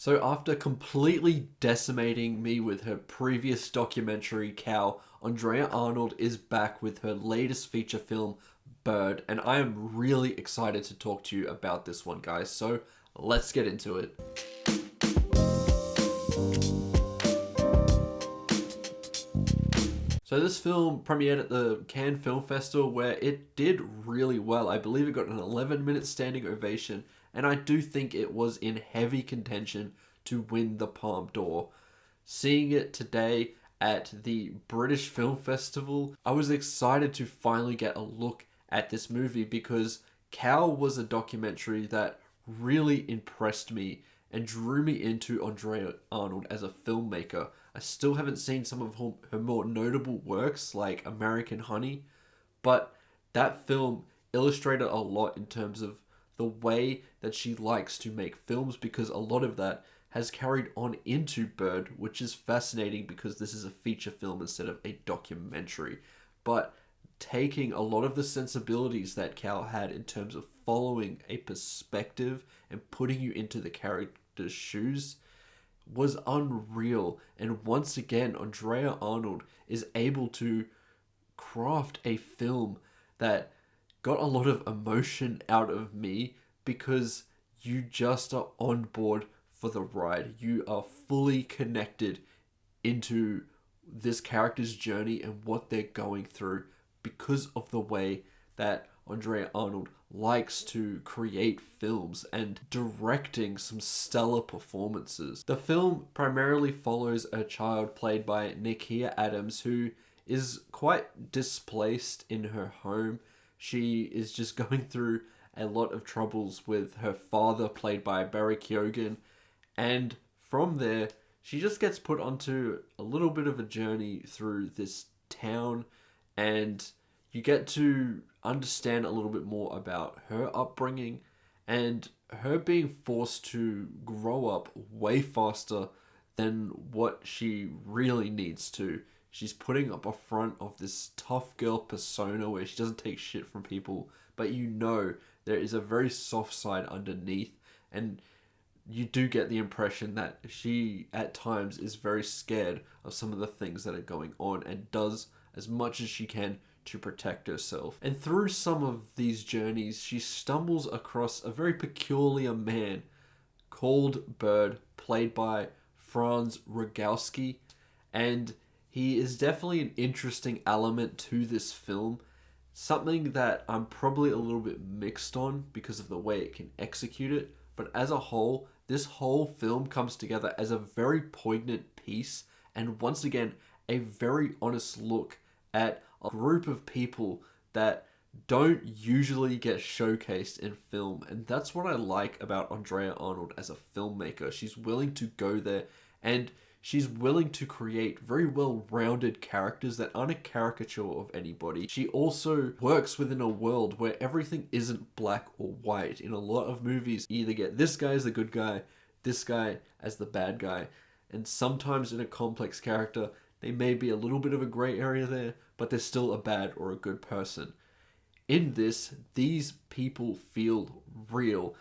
So after completely decimating me with her previous documentary, Cow, Andrea Arnold is back with her latest feature film, Bird, and I am really excited to talk to you about this one, guys. So let's get into it. So this film premiered at the Cannes Film Festival, where it did really well. I believe it got an 11-minute standing ovation, and I do think it was in heavy contention to win the Palme d'Or. Seeing it today at the British Film Festival, I was excited to finally get a look at this movie because Cow was a documentary that really impressed me and drew me into Andrea Arnold as a filmmaker. I still haven't seen some of her more notable works like American Honey, but that film illustrated a lot in terms of the way that she likes to make films, because a lot of that has carried on into Bird, which is fascinating because this is a feature film instead of a documentary. But taking a lot of the sensibilities that Cal had in terms of following a perspective and putting you into the character's shoes was unreal. And once again, Andrea Arnold is able to craft a film that got a lot of emotion out of me because you just are on board for the ride. You are fully connected into this character's journey and what they're going through because of the way that Andrea Arnold likes to create films and directing some stellar performances. The film primarily follows a child played by Nikia Adams, who is quite displaced in her home. She is just going through a lot of troubles with her father, played by Barry Keoghan, and from there she just gets put onto a little bit of a journey through this town, and you get to understand a little bit more about her upbringing and her being forced to grow up way faster than what she really needs to. She's putting up a front of this tough girl persona where she doesn't take shit from people, but you know there is a very soft side underneath, and you do get the impression that she at times is very scared of some of the things that are going on and does as much as she can to protect herself. And through some of these journeys, she stumbles across a very peculiar man called Bird, played by Franz Rogowski, and he is definitely an interesting element to this film, something that I'm probably a little bit mixed on because of the way it can execute it, but as a whole, this whole film comes together as a very poignant piece, and once again, a very honest look at a group of people that don't usually get showcased in film. And that's what I like about Andrea Arnold as a filmmaker. She's willing to go there, and she's willing to create very well-rounded characters that aren't a caricature of anybody. She also works within a world where everything isn't black or white. In a lot of movies, you either get this guy as the good guy, this guy as the bad guy, and sometimes in a complex character, they may be a little bit of a gray area there, but they're still a bad or a good person. In this, these people feel real.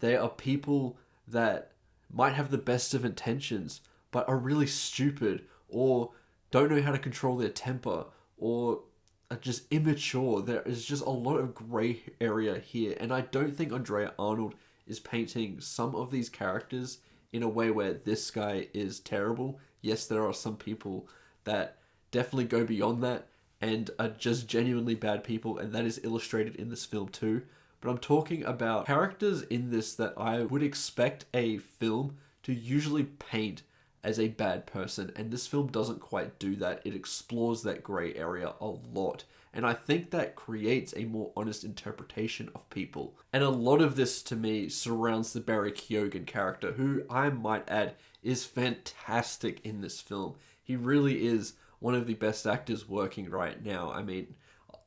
They are people that might have the best of intentions, but are really stupid, or don't know how to control their temper, or are just immature. There is just a lot of gray area here, and I don't think Andrea Arnold is painting some of these characters in a way where this guy is terrible. Yes, there are some people that definitely go beyond that and are just genuinely bad people, and that is illustrated in this film too. But I'm talking about characters in this that I would expect a film to usually paint as a bad person, and this film doesn't quite do that. It explores that gray area a lot, and I think that creates a more honest interpretation of people. And a lot of this, to me, surrounds the Barry Keoghan character, who I might add is fantastic in this film. He really is one of the best actors working right now. I mean,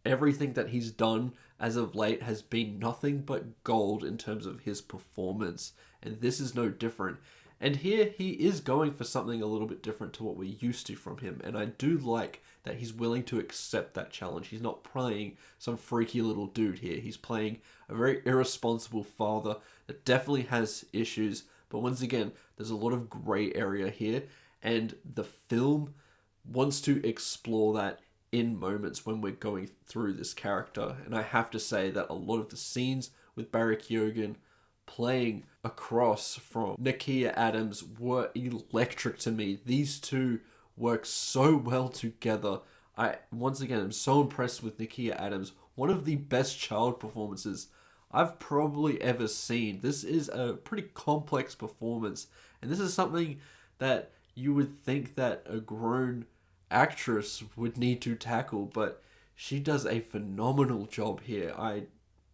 everything that he's done as of late has been nothing but gold in terms of his performance, and this is no different. And here he is going for something a little bit different to what we're used to from him, and I do like that he's willing to accept that challenge. He's not playing some freaky little dude here. He's playing a very irresponsible father that definitely has issues, But once again, there's a lot of gray area here, and the film wants to explore that in moments when we're going through this character. And I have to say that a lot of the scenes with Barry Keoghan playing across from Nakia Adams were electric to me. These two work so well together. I, once again, am so impressed with Nakia Adams. One of the best child performances I've probably ever seen. This is a pretty complex performance, and this is something that you would think that a grown actress would need to tackle, but she does a phenomenal job here. I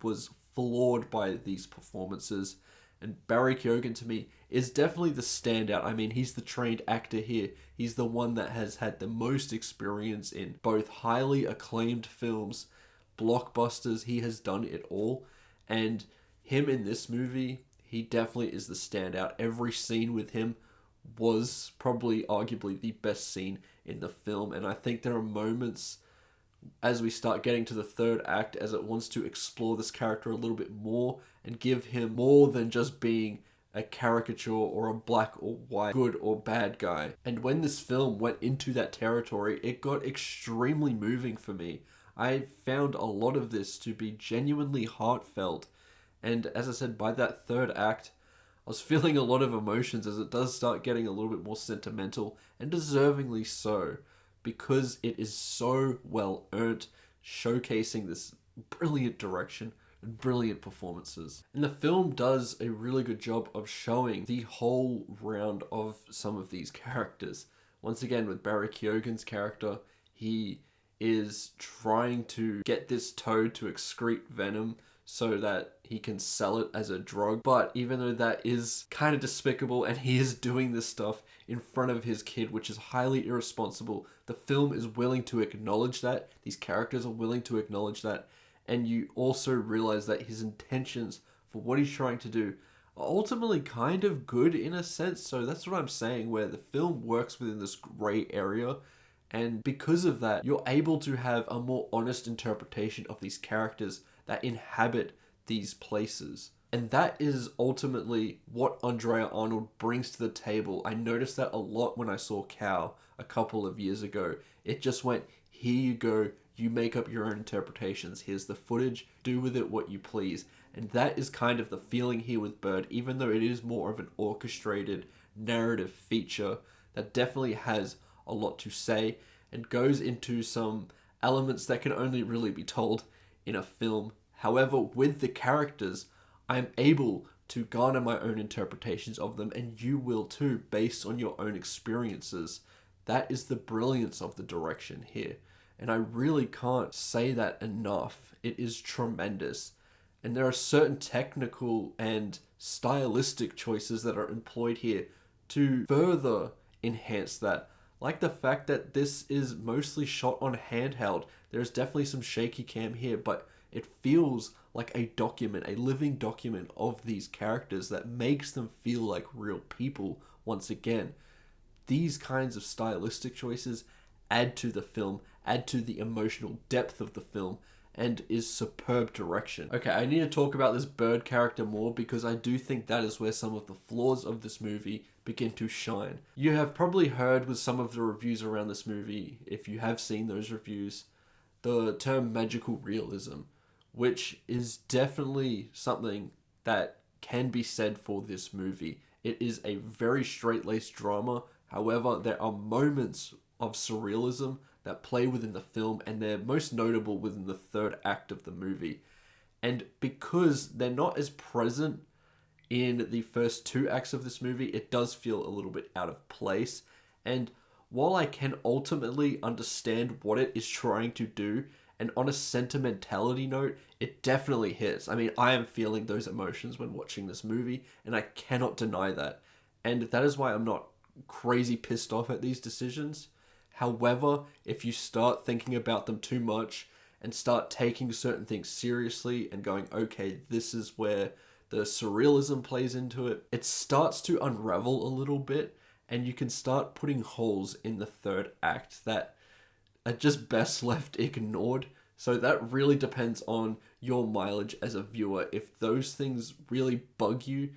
was floored by these performances, and Barry Keoghan to me is definitely the standout. I mean, he's the trained actor here. He's the one that has had the most experience in both highly acclaimed films, blockbusters. He has done it all, and him in this movie, he definitely is the standout. Every scene with him was probably arguably the best scene in the film, and I think there are moments as we start getting to the third act, as it wants to explore this character a little bit more and give him more than just being a caricature or a black or white good or bad guy. And when this film went into that territory, it got extremely moving for me. I found a lot of this to be genuinely heartfelt, and as I said, by that third act, I was feeling a lot of emotions, as it does start getting a little bit more sentimental, and deservingly so, because it is so well earned, showcasing this brilliant direction and brilliant performances. And the film does a really good job of showing the whole round of some of these characters. Once again, with Barry Keoghan's character, he is trying to get this toad to excrete venom so that he can sell it as a drug. But even though that is kind of despicable and he is doing this stuff in front of his kid, which is highly irresponsible, the film is willing to acknowledge that. These characters are willing to acknowledge that. And you also realize that his intentions for what he's trying to do are ultimately kind of good in a sense. So that's what I'm saying, where the film works within this gray area. And because of that, you're able to have a more honest interpretation of these characters that inhabit these places. And that is ultimately what Andrea Arnold brings to the table. I noticed that a lot when I saw Cow a couple of years ago. It just went, here you go, you make up your own interpretations. Here's the footage, do with it what you please. And that is kind of the feeling here with Bird, even though it is more of an orchestrated narrative feature that definitely has a lot to say and goes into some elements that can only really be told in a film. However, with the characters, I'm able to garner my own interpretations of them, and you will too, based on your own experiences. That is the brilliance of the direction here, and I really can't say that enough. It is tremendous, and there are certain technical and stylistic choices that are employed here to further enhance that. Like the fact that this is mostly shot on handheld. There's definitely some shaky cam here, but it feels like a document, a living document of these characters that makes them feel like real people once again. These kinds of stylistic choices add to the film, add to the emotional depth of the film, and is superb direction. Okay, I need to talk about this Bird character more, because I do think that is where some of the flaws of this movie begin to shine. You have probably heard with some of the reviews around this movie, if you have seen those reviews, the term magical realism, which is definitely something that can be said for this movie. It is a very straight-laced drama. However, there are moments of surrealism that play within the film, and they're most notable within the third act of the movie. And because they're not as present in the first two acts of this movie, it does feel a little bit out of place. And while I can ultimately understand what it is trying to do, and on a sentimentality note, it definitely hits. I mean, I am feeling those emotions when watching this movie, and I cannot deny that. And that is why I'm not crazy pissed off at these decisions. However, if you start thinking about them too much and start taking certain things seriously and going, okay, this is where the surrealism plays into it, it starts to unravel a little bit, and you can start putting holes in the third act that are just best left ignored. So that really depends on your mileage as a viewer. If those things really bug you,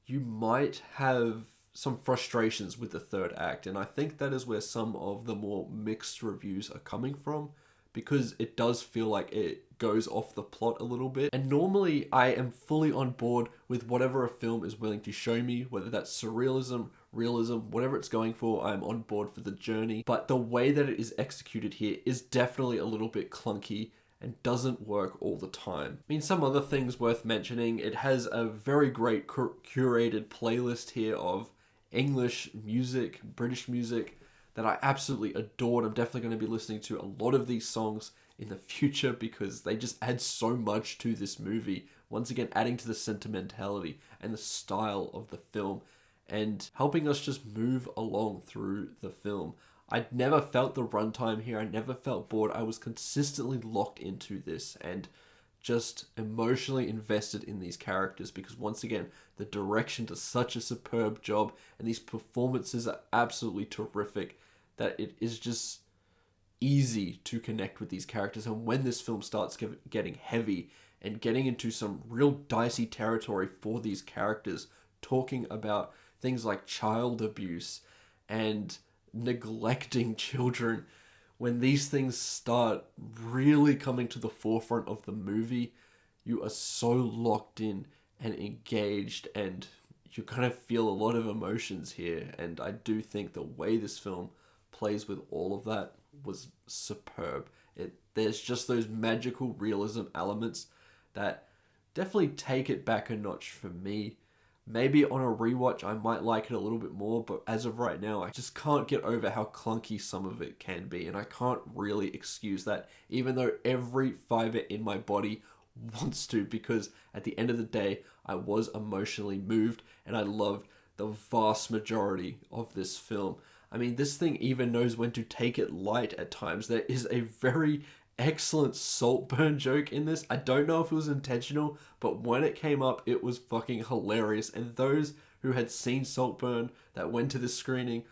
you might have some frustrations with the third act. And I think that is where some of the more mixed reviews are coming from, because it does feel like it goes off the plot a little bit. And normally I am fully on board with whatever a film is willing to show me, whether that's surrealism, realism, whatever it's going for, I'm on board for the journey. But the way that it is executed here is definitely a little bit clunky and doesn't work all the time. I mean, some other things worth mentioning, it has a very great curated playlist here of English music, British music, that I absolutely adored. I'm definitely going to be listening to a lot of these songs in the future because they just add so much to this movie. Once again, adding to the sentimentality and the style of the film and helping us just move along through the film. I never felt the runtime here. I never felt bored. I was consistently locked into this and just emotionally invested in these characters because, once again, the direction does such a superb job and these performances are absolutely terrific that it is just easy to connect with these characters. And when this film starts getting heavy and getting into some real dicey territory for these characters, talking about things like child abuse and neglecting children, when these things start really coming to the forefront of the movie, you are so locked in and engaged and you kind of feel a lot of emotions here. And I do think the way this film plays with all of that was superb. There's just those magical realism elements that definitely take it back a notch for me. Maybe on a rewatch, I might like it a little bit more, but as of right now, I just can't get over how clunky some of it can be, and I can't really excuse that, even though every fiber in my body wants to, because at the end of the day, I was emotionally moved, and I loved the vast majority of this film. I mean, this thing even knows when to take it light at times. There is a very excellent Saltburn joke in this. I don't know if it was intentional, but when it came up, it was fucking hilarious. And those who had seen Saltburn that went to this screening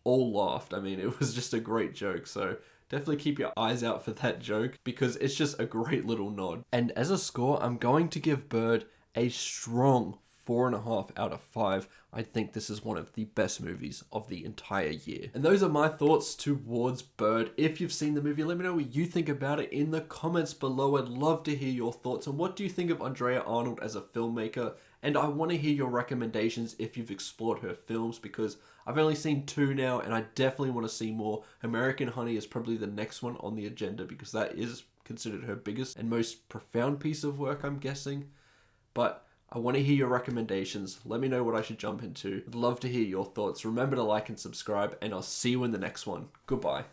all laughed. I mean, it was just a great joke. So definitely keep your eyes out for that joke because it's just a great little nod. And as a score, I'm going to give Bird a strong 4.5 out of 5. I think this is one of the best movies of the entire year. And those are my thoughts towards Bird. If you've seen the movie, let me know what you think about it in the comments below. I'd love to hear your thoughts on what do you think of Andrea Arnold as a filmmaker. And I want to hear your recommendations if you've explored her films, because I've only seen 2 now and I definitely want to see more. American Honey is probably the next one on the agenda because that is considered her biggest and most profound piece of work, I'm guessing. But I want to hear your recommendations. Let me know what I should jump into. I'd love to hear your thoughts. Remember to like and subscribe, and I'll see you in the next one. Goodbye.